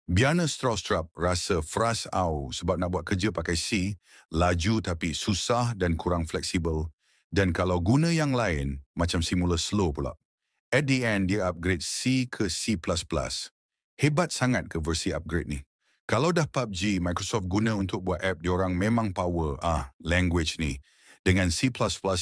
Biana Stroustrup rasa fras au sebab nak buat kerja pakai C, laju tapi susah dan kurang fleksibel. Dan kalau guna yang lain, macam simula slow pula. At the end, dia upgrade C ke C++. Hebat sangat ke versi upgrade ni. Kalau dah PUBG, Microsoft guna untuk buat app diorang memang power language ni. Dengan C++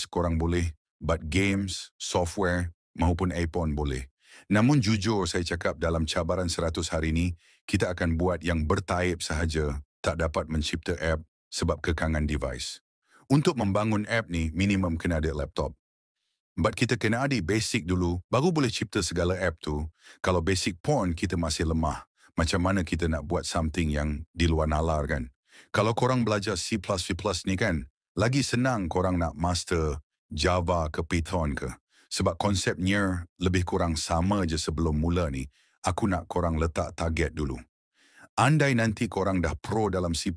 korang boleh buat games, software maupun iPhone boleh. Namun jujur saya cakap dalam cabaran 100 hari ni, kita akan buat yang bertaib sahaja, tak dapat mencipta app sebab kekangan device. Untuk membangun app ni, minimum kena ada laptop. But kita kena ada basic dulu, baru boleh cipta segala app tu. Kalau basic pun kita masih lemah, macam mana kita nak buat something yang di luar nalar kan? Kalau korang belajar C++ ni kan, lagi senang korang nak master Java ke Python ke. Sebab konsepnya lebih kurang sama je sebelum mula ni, aku nak korang letak target dulu. Andai nanti korang dah pro dalam C++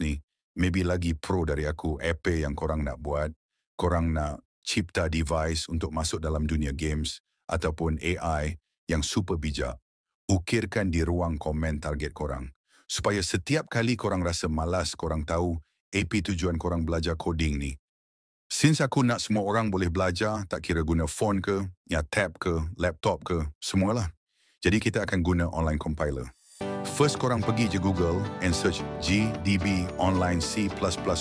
ni, maybe lagi pro dari aku, app yang korang nak buat, korang nak cipta device untuk masuk dalam dunia games ataupun AI yang super bijak, ukirkan di ruang komen target korang. Supaya setiap kali korang rasa malas, korang tahu AP tujuan korang belajar coding ni. Since aku nak semua orang boleh belajar, tak kira guna phone ke, tab ke, laptop ke, semualah. Jadi kita akan guna online compiler. First korang pergi je Google and search GDB Online C++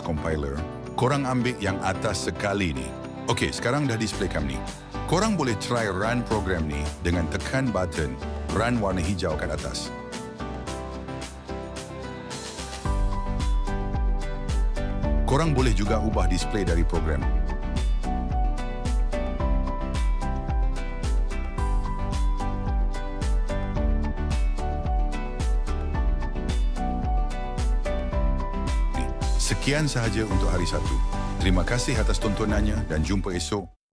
Compiler. Korang ambil yang atas sekali ni. Okey, sekarang dah display cam ni. Korang boleh try run program ni dengan tekan button run warna hijau kat atas. Korang boleh juga ubah display dari program. Sekian sahaja untuk hari 1. Terima kasih atas tontonannya dan jumpa esok.